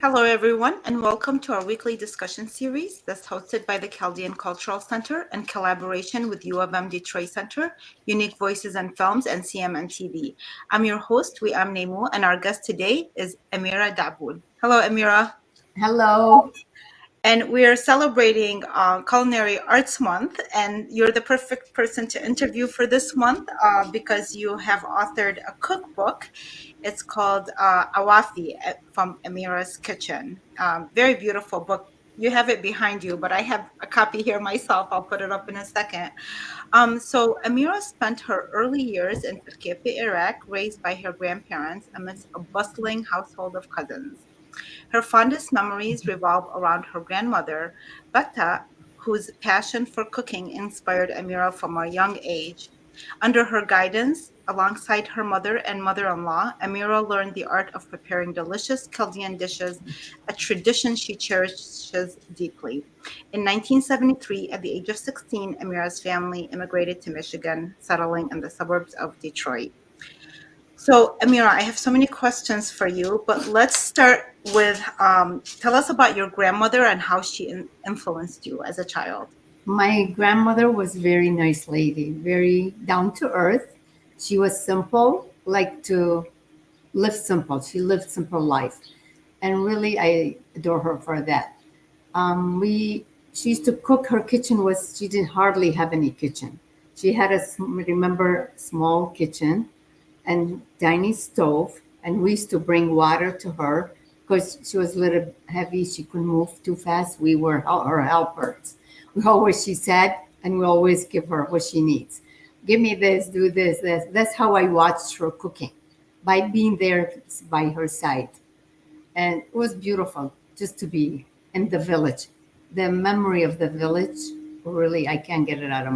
Hello, everyone, and welcome to our weekly discussion series that's hosted by the Chaldean Cultural Center in collaboration with U of M Detroit Center, Unique Voices and Films, and CMN TV. I'm your host, am Nemu, and our guest today is Amira Daboul. Hello, Amira. Hello. And we are celebrating Culinary Arts Month, and you're the perfect person to interview for this month because you have authored a cookbook. It's called Awafi from Amira's Kitchen. Very beautiful book. You have it behind you, but I have a copy here myself. I'll put it up in a second. So Amira spent her early years in Turkey, Iraq, raised by her grandparents amidst a bustling household of cousins. Her fondest memories revolve around her grandmother, Bata, whose passion for cooking inspired Amira from a young age. Under her guidance, alongside her mother and mother-in-law, Amira learned the art of preparing delicious Chaldean dishes, a tradition she cherishes deeply. In 1973, at the age of 16, Amira's family immigrated to Michigan, settling in the suburbs of Detroit. So, Amira, I have so many questions for you, but let's start with tell us about your grandmother and how she influenced you as a child. My grandmother was very nice lady, very down to earth. She was simple, like to live simple. She lived simple life. And really I adore her for that. We She used to cook. Her kitchen was, she didn't hardly have any kitchen. She had remember, small kitchen and tiny stove, and we used to bring water to her because she was a little heavy. She couldn't move too fast. We were her helpers. We always, she said, and we always give her what she needs. Give me this, do this, this. That's how I watched her cooking, by being there by her side. And it was beautiful just to be in the village. The memory of the village, really, I can't get it out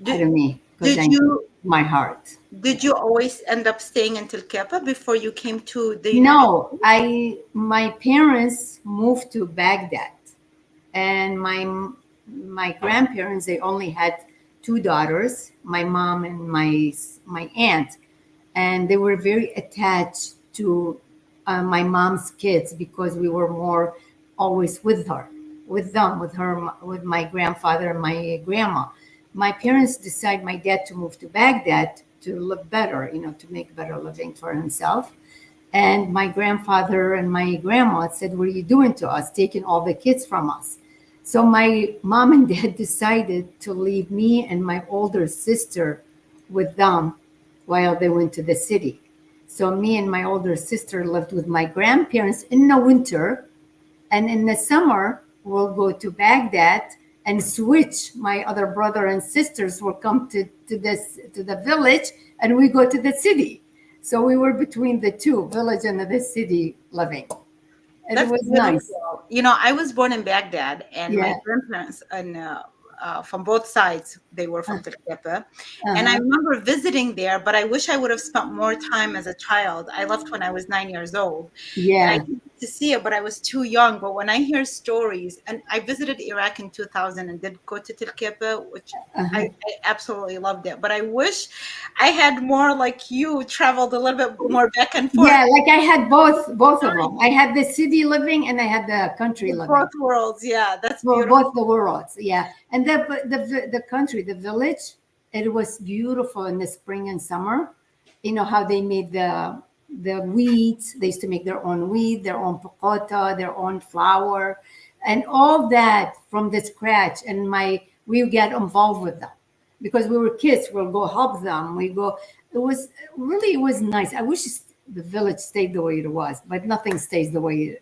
Did, of me because did I you my heart. did you always end up staying in Tilkepa before you came to the United No, I my parents moved to Baghdad, and my grandparents, they only had two daughters, my mom and my aunt, and they were very attached to my mom's kids because we were more always with her, with them, with her, with my grandfather and my grandma. My parents decided, my dad, to move to Baghdad to live better, to make better living for himself. And my grandfather and my grandma said, "What are you doing to us, taking all the kids from us?" So my mom and dad decided to leave me and my older sister with them while they went to the city. So me and my older sister lived with my grandparents in the winter, and in the summer we'll go to Baghdad and switch. My other brother and sisters will come to the village, and we go to the city. So we were between the two, village and the city living. And it That's was nice. beautiful. I was born in Baghdad, and my Yeah. grandparents, and from both sides, they were from Turkey. And I Uh-huh. remember visiting there, but I wish I would have spent more time as a child. I left when I was 9 years old, and I Yeah. didn't get to see it, but I was too young. But when I hear stories, and I visited Iraq in 2000 and did go to Turkey, which Uh-huh. I absolutely loved it. But I wish I had more like you traveled a little bit more back and forth. Yeah, like I had both of them. I had the city living and I had the country Both living. worlds, yeah, that's Well, beautiful. both the worlds, yeah. And the country, the village, it was beautiful in the spring and summer. You know how they made the wheat. They used to make their own wheat, their own pokota, their own flour, and all that from the scratch. And we get involved with them because we were kids. We'll go help them. We go. It was nice. I wish the village stayed the way it was, but nothing stays the way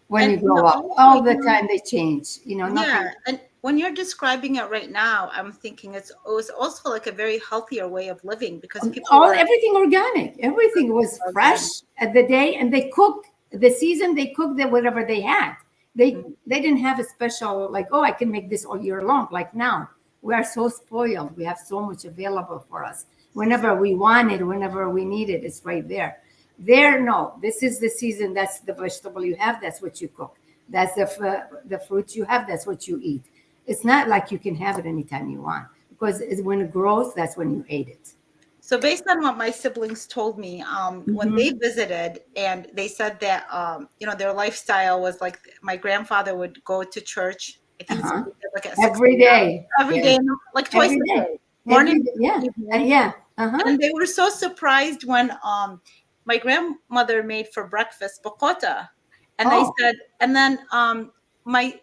when And you grow up. also, All the time they change. yeah, Nothing. and when you're describing it right now, I'm thinking it was also like a very healthier way of living because people All were everything organic. Everything was organic. fresh at the day, and they cooked the season. They cooked whatever they had. They didn't have a special, like, oh, I can make this all year long. Like now, we are so spoiled. We have so much available for us. Whenever we want it, whenever we need it, it's right there. There, no. This is the season. That's the vegetable you have. That's what you cook. That's the fruits you have. That's what you eat. It's not like you can have it anytime you want because when it grows, that's when you ate it. So based on what my siblings told me, when Hmm. they visited, and they said that their lifestyle was like my grandfather would go to church. I think Uh-huh. he did like at 6 Every a.m. day. every Yes. day, like twice Every a day. day, Every morning, day. Yeah. evening. Yeah. Uh-huh. And they were so surprised when my grandmother made for breakfast bokota, and they Oh, said, and then my then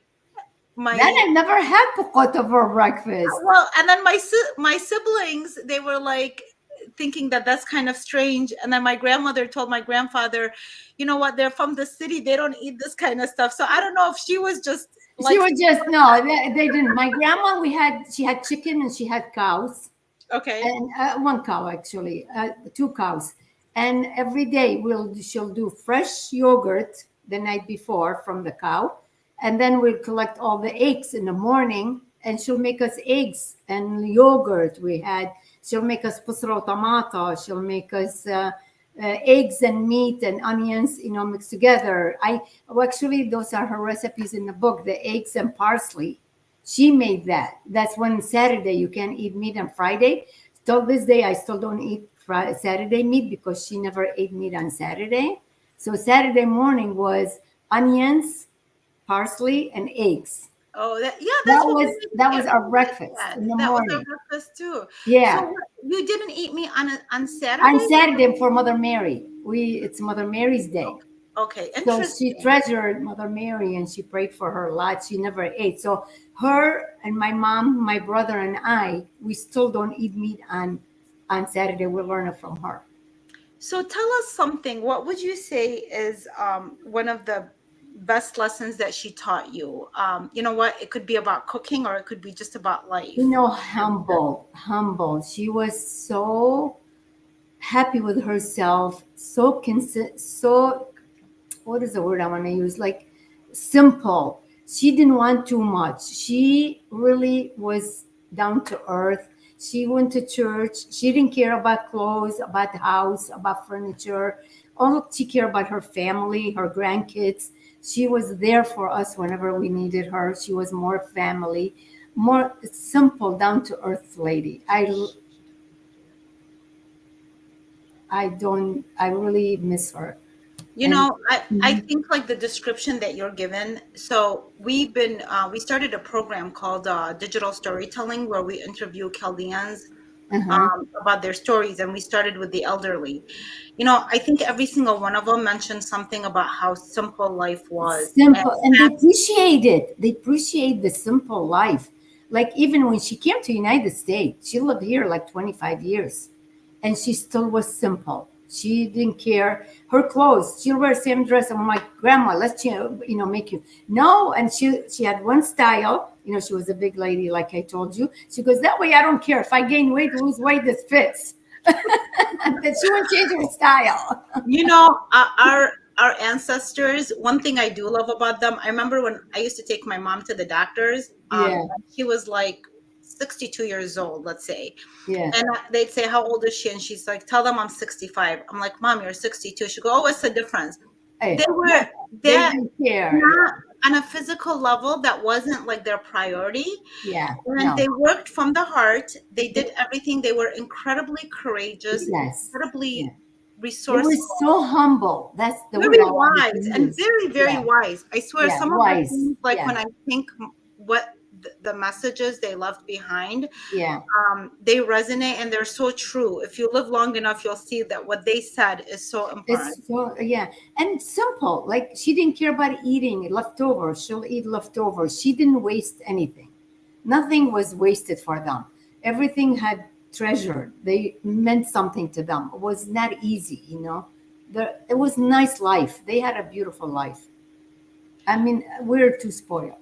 my I've never had pokota for breakfast. well, and then my siblings, they were like thinking that that's kind of strange, and then my grandmother told my grandfather, you know what, they're from the city, they don't eat this kind of stuff. So I don't know if she was just She like, was just no, they didn't. My grandma, she had chicken and she had cows, okay. and one cow actually, two cows, and every day she'll do fresh yogurt the night before from the cow, and then we'll collect all the eggs in the morning, and she'll make us eggs and yogurt. She'll make us pusro tomato. She'll make us. Eggs and meat and onions, mixed together. Actually, those are her recipes in the book. The eggs and parsley, she made that. That's when Saturday you can't eat meat on Friday. Till this day, I still don't eat Saturday meat because she never ate meat on Saturday. So Saturday morning was onions, parsley, and eggs. Oh, yeah, that's what we That did. was our We did breakfast that. in the That was our morning. breakfast too. So Yeah, you didn't eat meat on on Saturday? Saturday for Mother Mary. It's Mother Mary's day. Okay, So she interesting. treasured Mother Mary and she prayed for her a lot. She never ate. So her and my mom, my brother, and I, we still don't eat meat on Saturday. We learn it from her. So tell us something. What would you say is one of the best lessons that she taught you? You know what? It could be about cooking, or it could be just about life. Humble, humble. She was so happy with herself, so what is the word I want to use? Like simple. She didn't want too much. She really was down to earth. She went to church. She didn't care about clothes, about the house, about furniture. All she cared about her family, her grandkids. She was there for us whenever we needed her. She was more family, more simple, down to earth lady. I really miss her. You And know, I think like the description that you're given. So we started a program called Digital Storytelling, where we interview Chaldeans uh-huh. about their stories, and we started with the elderly. You know, I think every single one of them mentioned something about how simple life was. And Simple, and they appreciate it. They appreciate the simple life. Like even when she came to United States, she lived here like 25 years, and she still was simple. She didn't care her clothes. She'll wear the same dress. I'm like, grandma, let's make you no. And she had one style. She was a big lady, like I told you. She goes that way. I don't care if I gain weight, lose weight. This fits. That she won't change her style. you know, our ancestors, one thing I do love about them, I remember when I used to take my mom to the doctors, Yeah, she was like 62 years old, let's say. yeah. And they'd say, "How old is she?" And she's like, "Tell them I'm 65." I'm like, "Mom, you're 62." She go, "Oh, what's the difference?" They Hey, were they that didn't care. not on a physical level, that wasn't like their priority. Yeah, And no, they worked from the heart. They did everything. They were incredibly courageous, yes, yeah. incredibly They were resourceful, so humble. That's the word very I wanted to wise, and use. very, very Yeah, wise. I swear, yeah, some of the wise. things, like Yeah, when I think what the messages they left behind, yeah. they resonate and they're so true. If you live long enough, you'll see that what they said is so important. It's so yeah, and it's simple. Like she didn't care about eating leftovers. She'll eat leftovers. She didn't waste anything. Nothing was wasted for them. Everything had treasure. They meant something to them. It was not easy. It was nice life. They had a beautiful life. I mean, we're too spoiled.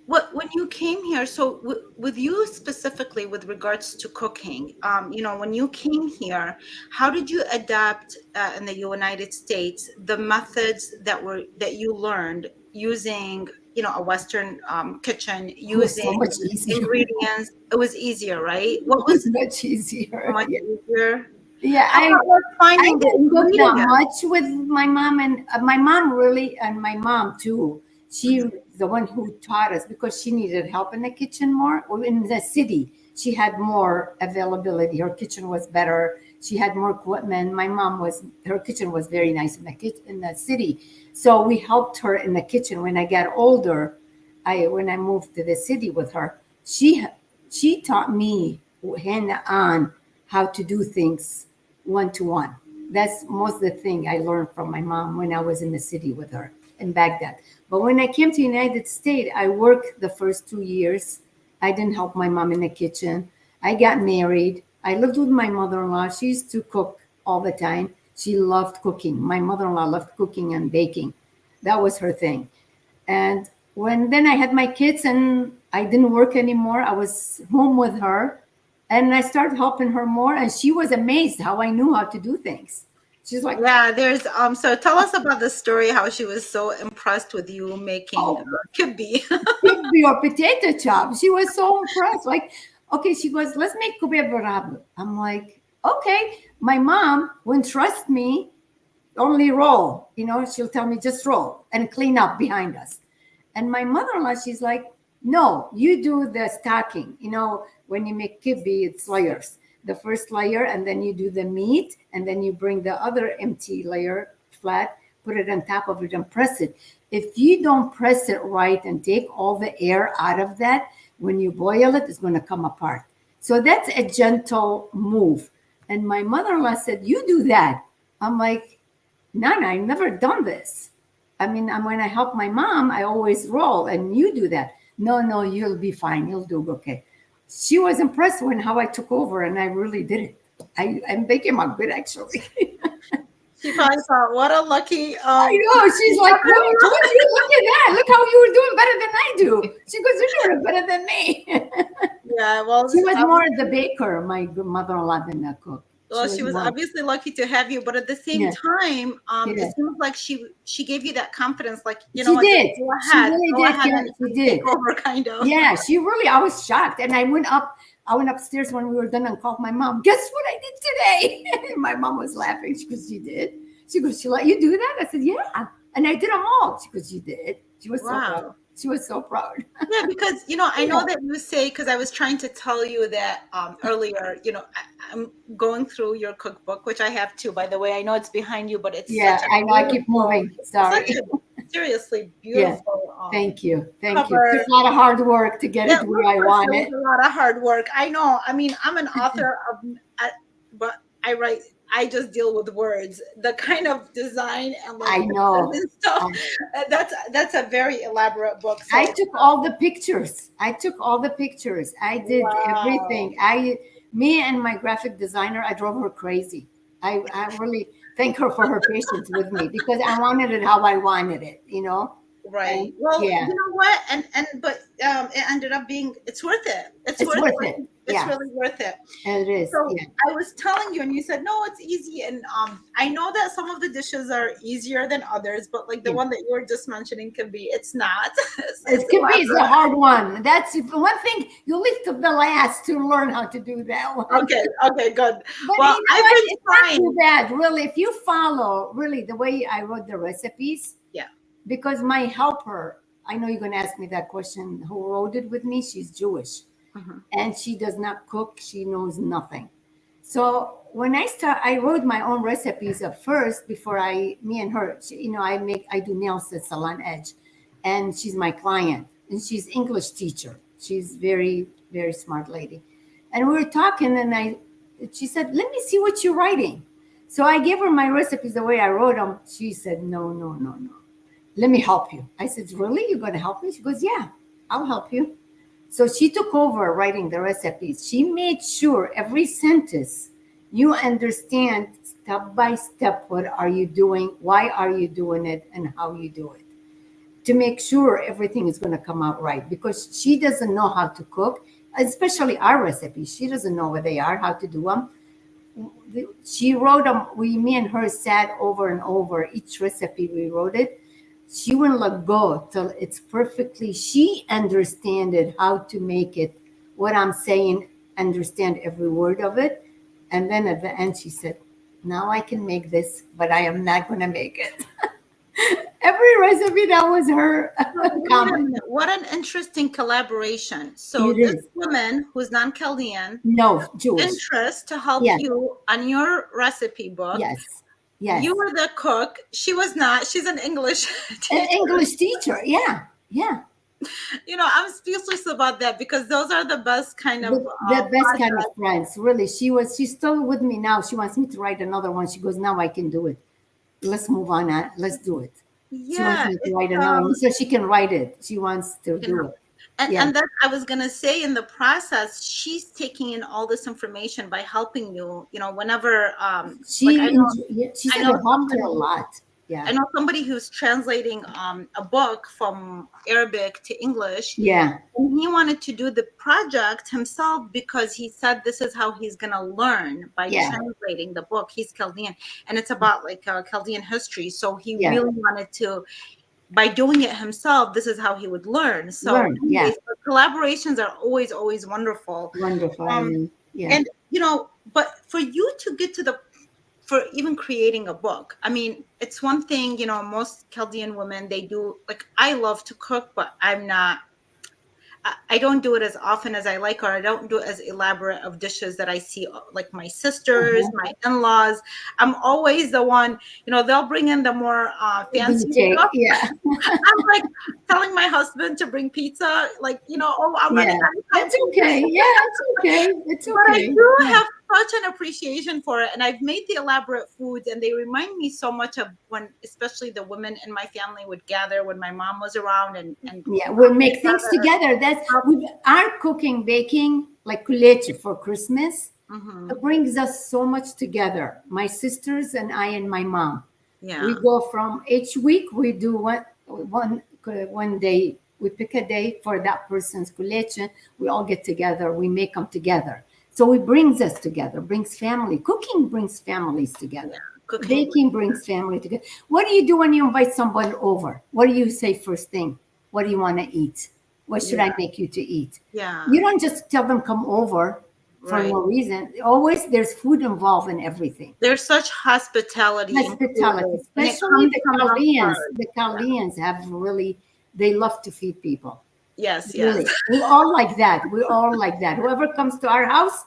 What when you came here, so with you specifically with regards to cooking, when you came here, how did you adapt in the United States the methods that you learned using, a Western kitchen, It was so using much easier. ingredients? It was easier, right? What It was was much so easier. much Yeah, easier? yeah. How about like I finding the didn't cook that ingredients? much with my mom, and my mom really, and my mom too. She Mhm. was the one who taught us because she needed help in the kitchen more, or in the city. she had more availability. Her kitchen was better. She had more equipment. My mom was, her kitchen was very nice in the kitchen in the city. So we helped her in the kitchen. When I got older, when I moved to the city with her, she taught me hand on how to do things one to one. That's most of the thing I learned from my mom when I was in the city with her in Baghdad. But when I came to United States, I worked the first 2 years. I didn't help my mom in the kitchen. I got married. I lived with my mother-in-law. She used to cook all the time. She loved cooking. My mother-in-law loved cooking and baking. That was her thing. And when then I had my kids and I didn't work anymore, I was home with her and I started helping her more. And she was amazed how I knew how to do things. She's like, Yeah, there's so tell us about the story how she was so impressed with you making oh, kibbe. give me your potato chop. She was so impressed. Like, okay, she goes, let's make kube barab. I'm like, okay. My mom wouldn't trust me, only roll. She'll tell me just roll and clean up behind us. And my mother-in-law, she's like, no, you do the stacking. When you make kibbe, it's layers. The first layer, and then you do the meat, and then you bring the other empty layer flat, put it on top of it, and press it. If you don't press it right and take all the air out of that, when you boil it, it's going to come apart. So that's a gentle move. And my mother-in-law said, you do that. I'm like, Nana, I've never done this. I mean, when I help my mom, I always roll, and you do that. No, no, you'll be fine. You'll do okay. She was impressed when how I took over, and I really did it. I'm making my good actually. She probably thought, what a lucky I know. She's like, well, I told you, look at that. Look how you were doing better than I do. She goes, you're doing it better than me. yeah, well, She was more the baker, my mother-in-law, than the cook. well, She she was was more, obviously lucky to have you, but at the same yeah, time, yeah. it seems like she gave you that confidence, like, you know She what, just did. She really go did, ahead Karen. She and take did. over, kind of. Yeah, she really, I was shocked. And I went upstairs when we were done and called my mom. Guess what I did today? And my mom was laughing. She goes, you did? She goes, she let you do that? I said, yeah. And I did them all. She goes, you did? She was so proud. Wow. She was so proud. Yeah, because I know Yeah. that you say, because I was trying to tell you that earlier. I'm going through your cookbook, which I have too, by the way. I know it's behind you, but it's Yeah, such a I know. I keep beautiful, moving. such Sorry. a seriously Yeah. beautiful Thank you. Thank you. Took cover. a lot of hard work to get Yeah, it of where I course, want it was it. a lot of hard work. I know. I mean, I'm an author of, I- but I write. I just deal with words. The kind of design and like I pictures know. and stuff. I, That's a very elaborate book. I So took all the pictures. I took all the pictures. I did wow. everything. Me and my graphic designer, I drove her crazy. I really thank her for her patience with me because I wanted it how I wanted it. And Right. Well, yeah, you know what? And but it ended up being it's worth it. It's it's worth worth it. it's Yeah, really worth it. and it is. So Yeah, I was telling you, and you said no, it's easy. And I know that some of the dishes are easier than others, but like the yeah. one that you were just mentioning can be. It's not. It's It could be the elaborate. hard one. That's one thing you leave to the last to learn how to do that one. Okay. Okay. Good. But Well, you know I've what? been It's not too trying. bad, really. If you follow really the way I wrote the recipes, Yeah. because my helper, I know you're going to ask me that question, who wrote it with me, she's Jewish Mhm. and she does not cook. She knows nothing. So when I wrote my own recipes at first before me and her, I do nails at Salon Edge and she's my client and she's English teacher. She's very, very smart lady. And we were talking and she said, let me see what you're writing. So I gave her my recipes the way I wrote them. She said, no, no, no, no. Let me help you. I said, really? You're going to help me? She goes, yeah, I'll help you. So she took over writing the recipes. She made sure every sentence you understand step by step what are you doing, why are you doing it, and how you do it to make sure everything is going to come out right because she doesn't know how to cook, especially our recipes. She doesn't know what they are, how to do them. She wrote them. Me and her sat over and over each recipe. We wrote it. She wouldn't let go till it's perfectly. She understood how to make it. What I'm saying, understand every word of it. And then at the end, she said, "Now I can make this, but I am not going to make it." Every recipe. That was her So wait a comment. minute. What an interesting collaboration. So It this is. woman who's non-Chaldean No, Jewish. interest to help Yes, you on your recipe book. yes, You yes. were the cook. She was not. She's an English An teacher. English teacher. Yeah, yeah. I'm speechless about that because those are the best kind of The best kind of projects. friends. Really, she's still with me now. She wants me to write another one. She goes, now I can do it. Let's move on. Let's do it. She wants Yeah, me to it's write another one so she can write it. She wants to you know, do it. and Yeah. that I was gonna say in the process, she's taking in all this information by helping you. Whenever like Yeah, she I said know it helped her a somebody lot. Yeah. I know somebody who's translating a book from Arabic to English, Yeah. and he wanted to do the project himself because he said this is how he's going to learn by Yeah. translating the book. He's Chaldean, and it's about like Chaldean history. So he Yeah. really wanted to, by doing it himself, this is how he would learn. So, Learn. Yeah. anyways, the collaborations are always, always wonderful. Wonderful. I Um, know. Yeah. and but for you to get to the for even creating a book, I mean, it's one thing, most Chaldean women, they do, like, I love to cook, but I don't do it as often as I like, or I don't do it as elaborate of dishes that I see like my sisters, Uh-huh. my in-laws. I'm always the one, they'll bring in the more fancy DJ. stuff. Yeah. I'm like telling my husband to bring pizza, like, oh, I'm running Yeah. out of time. That's okay. Yeah. It's okay. It's But I okay. do Yeah. have such an appreciation for it. And I've made the elaborate foods, and they remind me so much of when, especially the women in my family would gather when my mom was around and Yeah, we make things together. together. That's we our cooking, baking, like kuleche for Christmas. Hmm. It brings us so much together. My sisters and I and my mom. We Yeah, go from each week. We do one day. We pick a day for that person's kuleche. We all get together. We make them together. So it brings us together. Brings family. Cooking brings families yeah. together. Cooking. Baking brings family together. What do you do when you invite someone over? What do you say first thing? What do you want to eat? What should Yeah, I make you to eat? yeah. You don't just tell them come over for Right. no reason. Always there's food involved in everything. There's such hospitality Hospitality, included, and it especially comes the from the Chaldeans. heart. The Yeah. Chaldeans have really, they love to feed people. Yes, yes. Really. We're all like that. We're all like that. Whoever comes to our house,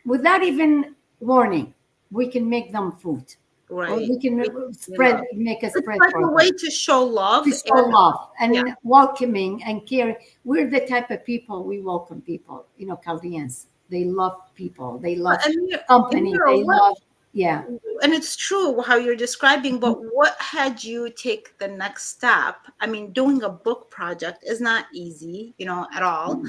without even warning, we can make them food. Or Right. we can We love. make a It's spread like for a them. way to show love, To show and love yeah. and welcoming and caring. We're the type of people, we welcome people. Chaldeans, they love people. They But love and company. They what love, yeah. and it's true how you're describing, but what had you take the next step? I mean, doing a book project is not easy, at all.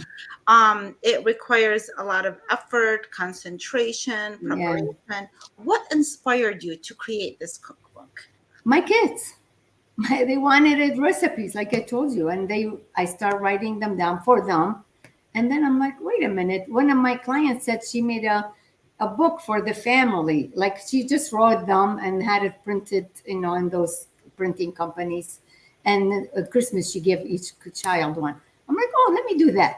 It requires a lot of effort, concentration, Yeah. preparation. What inspired you to create this cookbook? My kids, they wanted it recipes, like I told you, and I start writing them down for them. And then I'm like, wait a minute. One of my clients said she made a book for the family. Like she just wrote them and had it printed, in those printing companies. And at Christmas, she gave each child one. I'm like, oh, let me do that.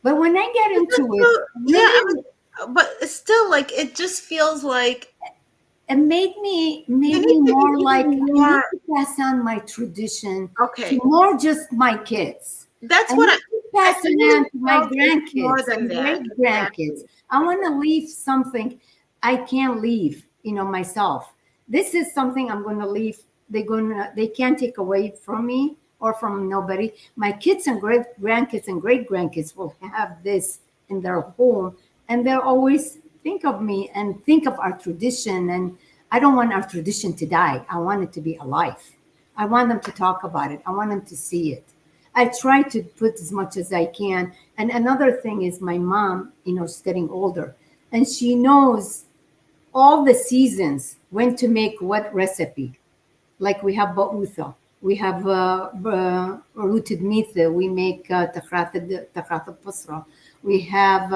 But when I get into it, Yeah, I really, mean, but it's still like it just feels like it made me you made need me to be more like even I need more. to pass on my tradition to Okay, more just my kids. that's I what need to I pass it really on to my felt. It's more grandkids than and that. great grandkids. Exactly. I want to leave something I can't leave, myself. This is something I'm going to leave. They can't take away from me or from nobody. My kids and great grandkids and great grandkids will have this in their home, and they'll always think of me and think of our tradition. And I don't want our tradition to die. I want it to be alive. I want them to talk about it. I want them to see it. I try to put as much as I can. And another thing is my mom, she's getting older, and she knows all the seasons when to make what recipe. Like we have ba'utha, we have rooted meat, we make takrat al-basra. We have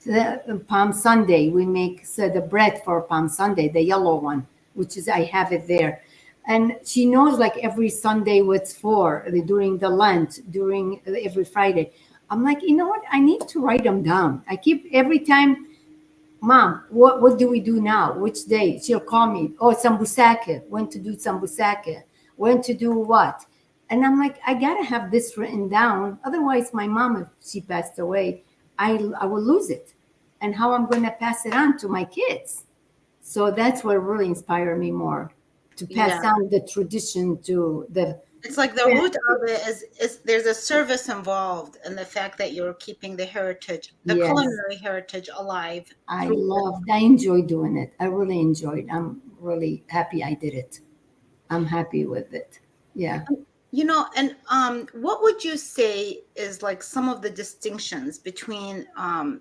the Palm Sunday, we make the bread for Palm Sunday, the yellow one, which is, I have it there. And she knows like every Sunday what's for, during the Lent, during every Friday. I'm like, you know what? I need to write them down. I keep every time, Mom, what do we do now? Which day? She'll call me. Oh, sambusake. When to do sambusake? When to do what? And I'm like, I gotta have this written down. Otherwise, my mom, if she passed away, I will lose it. And how I'm going to pass it on to my kids. So that's what really inspired me more, to pass Yeah. on the tradition to the It's like the root of it is there's a service involved in the fact that you're keeping the heritage, the yes. culinary heritage alive I through this. loved, I enjoy doing it. I really enjoyed. I'm really happy I did it. I'm happy with it. Yeah. And what would you say is like some of the distinctions between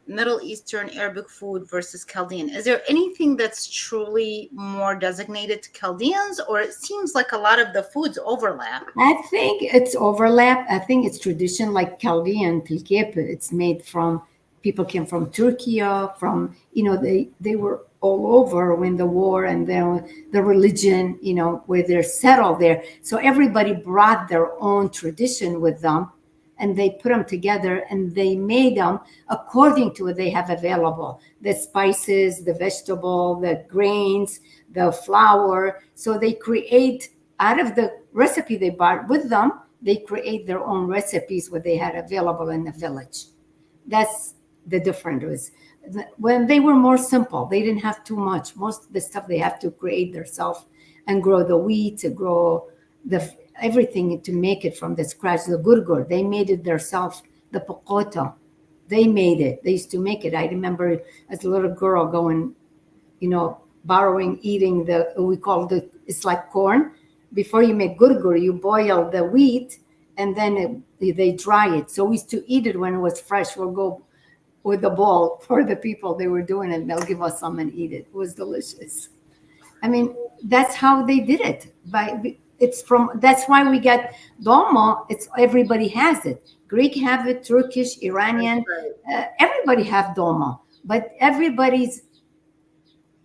Middle Eastern Arabic food versus Chaldean? Is there anything that's truly more designated to Chaldeans, or it seems like a lot of the foods overlap? I think it's overlap. I think it's tradition like Chaldean tilkep. It's made from people came from Turkey, from they were all over when the war and the religion, where they're settled there. So everybody brought their own tradition with them, and they put them together and they made them according to what they have available: the spices, the vegetable, the grains, the flour. So they create out of the recipe they brought with them, they create their own recipes what they had available in the village. That's the difference. Was when they were more simple, they didn't have too much. Most of the stuff they have to create themselves and grow the wheat, to grow the everything to make it from the scratch. The gurgur, they made it themselves. The pokoto, they made it. They used to make it. I remember as a little girl going, borrowing, eating we call it's like corn. Before you make gurgur, you boil the wheat and then they dry it. So we used to eat it when it was fresh. We'll go with the bowl for the people they were doing it. They'll give us some and eat it. It was delicious. I mean, that's how they did it. That's why we got dolma. It's everybody has it. Greek have it, Turkish, Iranian, everybody have dolma, but everybody's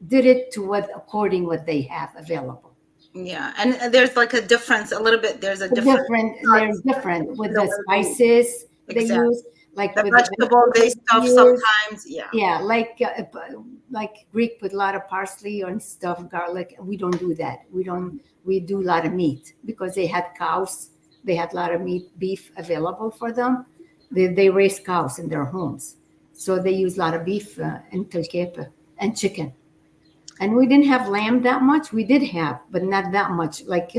did it to what according what they have available. Yeah, and there's like a difference a little bit. There's a different They're different with in the the way spices they exactly use, like the with the vegetable vegetables based they stuff use. sometimes. Yeah. Yeah, like Greek put a lot of parsley and stuff, garlic. We don't do that. We don't. We do a lot of meat because they had cows. They had a lot of meat, beef available for them. They raise cows in their homes, so they use a lot of beef and telkepe and chicken. And we didn't have lamb that much. We did have, but not that much. Like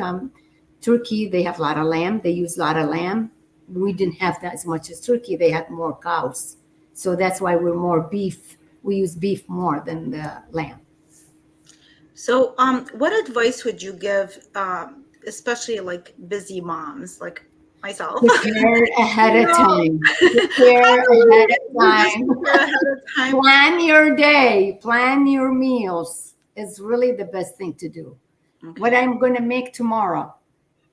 Turkey, they have a lot of lamb. They use a lot of lamb. We didn't have that as much as Turkey. They had more cows, so that's why we're more beef. We use beef more than the lamb. So, what advice would you give, especially like busy moms like myself? Prepare ahead You of know, time. Prepare ahead of you just time. prepare ahead of time. Plan your day. Plan your meals. Is really the best thing to do. What Okay. I'm going to make tomorrow.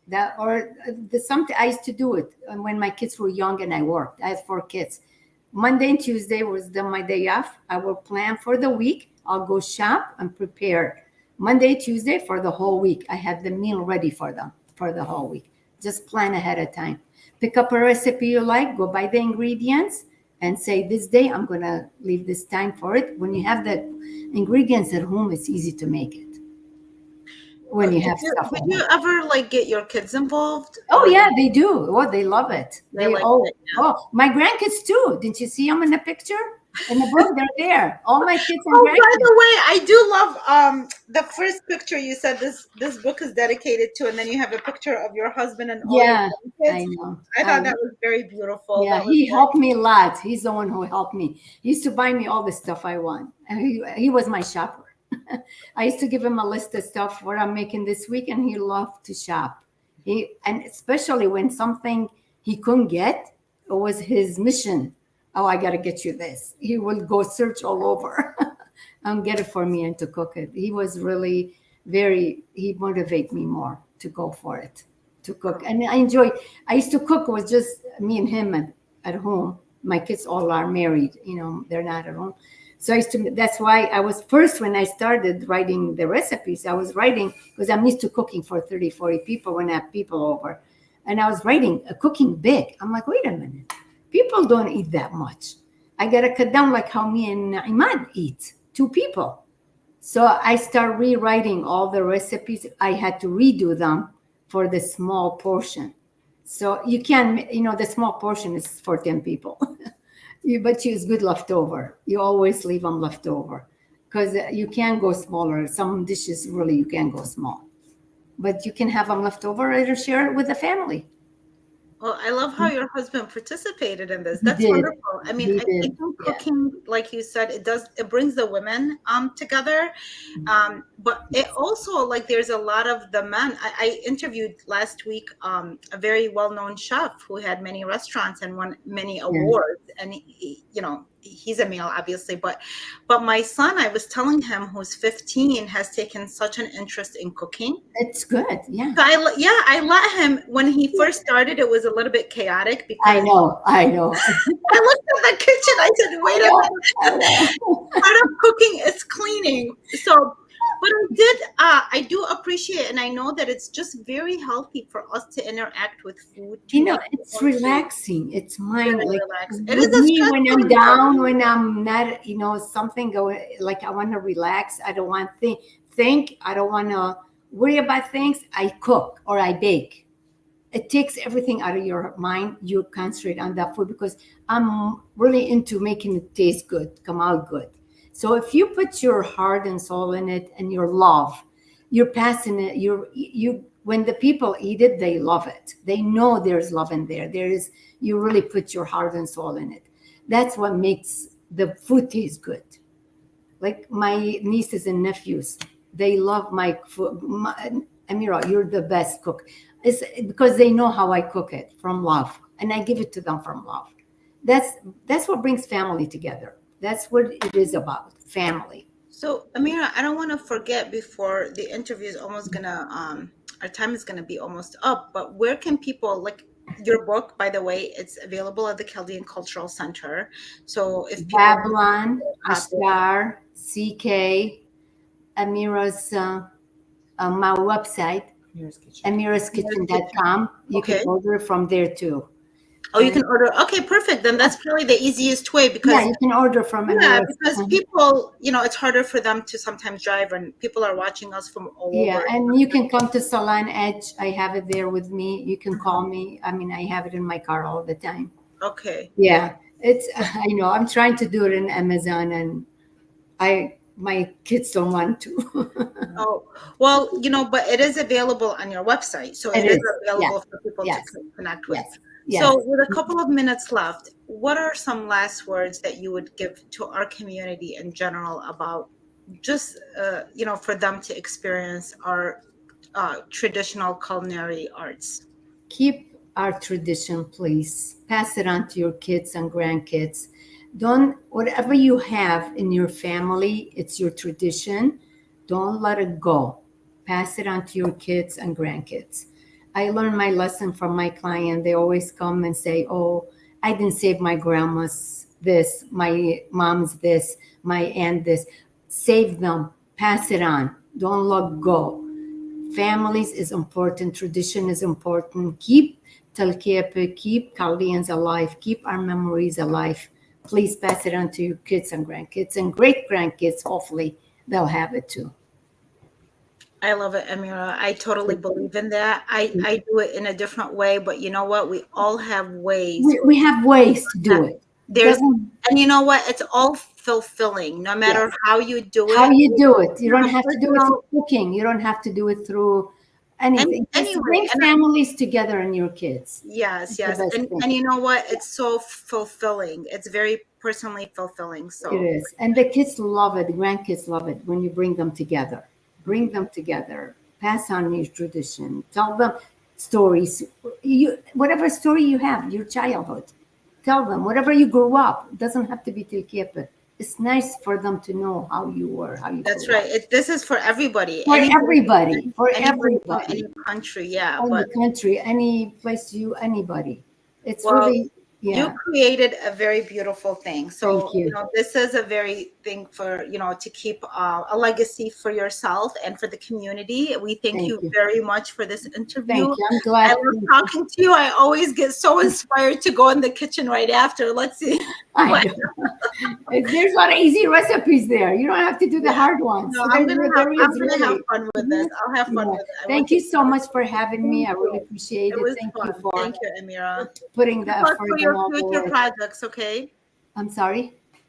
That or the something I used to do it when my kids were young and I worked. I had 4 kids. Monday and Tuesday was my day off. I will plan for the week. I'll go shop and prepare. Monday, Tuesday for the whole week. I have the meal ready for them for the whole week. Just plan ahead of time. Pick up a recipe you like, go buy the ingredients, and say, this day I'm going to leave this time for it. When you have the ingredients at home, it's easy to make it when you Did have you stuff did at you home. ever like get your kids involved, Oh or yeah, they do. Oh, they love it. they They like it? my grandkids too. Didn't you see them in the picture? In the book, they're there. All my kids and Oh, by grandkids. the way, I do love the first picture you said this book is dedicated to, and then you have a picture of your husband and all your Yeah, kids. I know. I thought that was very beautiful. Yeah, That was he very, helped me a lot. He's the one who helped me. He used to buy me all the stuff I want. And he was my shopper. I used to give him a list of stuff what I'm making this week, and he loved to shop. And especially when something he couldn't get, it was his mission. Oh, I got to get you this. He would go search all over and get it for me and to cook it. He was really he motivated me more to go for it, to cook. And I used to cook with just me and him at home. My kids all are married, they're not at home. So that's why I was first when I started writing the recipes, I was writing because I'm used to cooking for 30, 40 people when I have people over. And I was writing, cooking big. I'm like, wait a minute. People don't eat that much. I got to cut down like how me and Imad eat, 2 people. So I start rewriting all the recipes. I had to redo them for the small portion. So you can, the small portion is for 10 people. But you use good leftover. You always leave them leftover because you can go smaller. Some dishes really you can go small, but you can have them leftover or share it with the family. Well, I love how your husband participated in this. He That's did. wonderful. I mean, He I did. think Yeah. cooking, like you said, it brings the women together. But it also, like, there's a lot of the men. I interviewed last week a very well-known chef who had many restaurants and won many Yeah. awards. And he's a male, obviously, but my son, I was telling him, who's 15, has taken such an interest in cooking. It's good. Yeah. So I let him. When he first started, it was a little bit chaotic I because know. I know. I looked at the kitchen. I said, I "Wait a know. I minute! know. Part of cooking is cleaning." So, but I do appreciate, and I know that it's just very healthy for us to interact with food, to make our It's own food. relaxing. It's mine. Very Like relaxed. It is with a me, stress when I'm reliever. down, when I'm not, something going, like I want to relax. I don't want to think. I don't want to worry about things. I cook or I bake. It takes everything out of your mind. You concentrate on that food because I'm really into making it taste good, come out good. So if you put your heart and soul in it and your love, you're passing it. You when the people eat it, they love it. They know there's love in there. There is you really put your heart and soul in it. That's what makes the food taste good. Like my nieces and nephews, they love my food. Amira, you're the best cook. It's because they know how I cook it from love, and I give it to them from love. That's that's what brings family together. That's what it is about, family. So, Amira, I don't want to forget before the interview is almost gonna, our time is gonna be almost up, but where can people, like, your book, by the way, it's available at the Chaldean Cultural Center. So if people want Babylon, a copy, Ashtar, CK, Amira's, my website, amiraskitchen.com. You can okay. order from there too. Oh, you And can order. Okay, perfect. Then that's probably the easiest way yeah, because, you can order from yeah, Amira's. because people, it's harder for them to sometimes drive and people are watching us from all Yeah, over. and you can come to Salon Edge. I have it there with me. You can call me. I mean, I have it in my car all the time. Okay. Yeah, it's I know. I'm trying to do it in Amazon, and my kids don't want to. Oh, well, but it is available on your website. So It it is is. Yes, available for people to yes, connect with. yes, So yes. with a couple of minutes left, what are some last words that you would give to our community in general about just, for them to experience our traditional culinary arts? Keep our tradition, please. Pass it on to your kids and grandkids. Don't, whatever you have in your family, it's your tradition. Don't let it go. Pass it on to your kids and grandkids. I learned my lesson from my client. They always come and say, "Oh, I didn't save my grandma's this, my mom's this, my aunt this." Save them, pass it on. Don't let go. Families is important, tradition is important. Keep Talkepe, keep Chaldeans alive, keep our memories alive. Please pass it on to your kids and grandkids and great grandkids. Hopefully, they'll have it too. I love it, Amira. I totally believe in that. I do it in a different way, but you know what? We all have ways We have ways to that do it. there's, Doesn't and you know what? It's all fulfilling, no matter Yes. how you do How it. you do it. You From don't a have to do it personal, through cooking. You don't have to do it through anything. Just anyway, bring and families together and your kids. yes, It's the yes, best and thing. you know what? It's so fulfilling. It's very personally fulfilling. It So is. And the kids love it, the grandkids love it when you bring them together. Bring them together. Pass on your tradition. Tell them stories. Whatever story you have, your childhood. Tell them whatever you grew up. It doesn't have to be Tilkepe. It's nice for them to know how you were, how you that's grew right. up. This is for everybody. For everybody. For Anybody from any everybody. country. Yeah, Any but country, any place you, anybody. It's well, really You Yeah. created a very beautiful thing. Thank So, you. this is a very thing for, to keep a legacy for yourself and for the community. We thank Thank you you. very much for this interview. Thank you. I'm I glad. love Thank you. talking to you. I always get so inspired to go in the kitchen right after. Let's see. I what, know. There's a lot of easy recipes there. You don't have to do the yeah. hard ones. No, There I'm is gonna have really. fun with this. Mhm. I'll have fun Yeah. with it. I will Thank you take so much notes. for having me. Thank I really you. appreciate It it. was Thank you fun. for Thank you, Amira. putting Good the luck effort for and your all the future work. projects, okay? I'm sorry.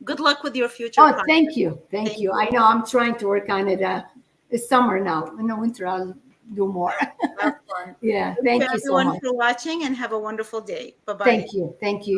Good luck with your future Oh, projects. thank you. Thank Thank you. you. I know I'm trying to work on it. It's summer now. In the winter, I'll do more. Have fun. Yeah. Thank you, Thank you so everyone, much. for watching, and have a wonderful day. Bye bye. Thank you. Thank you.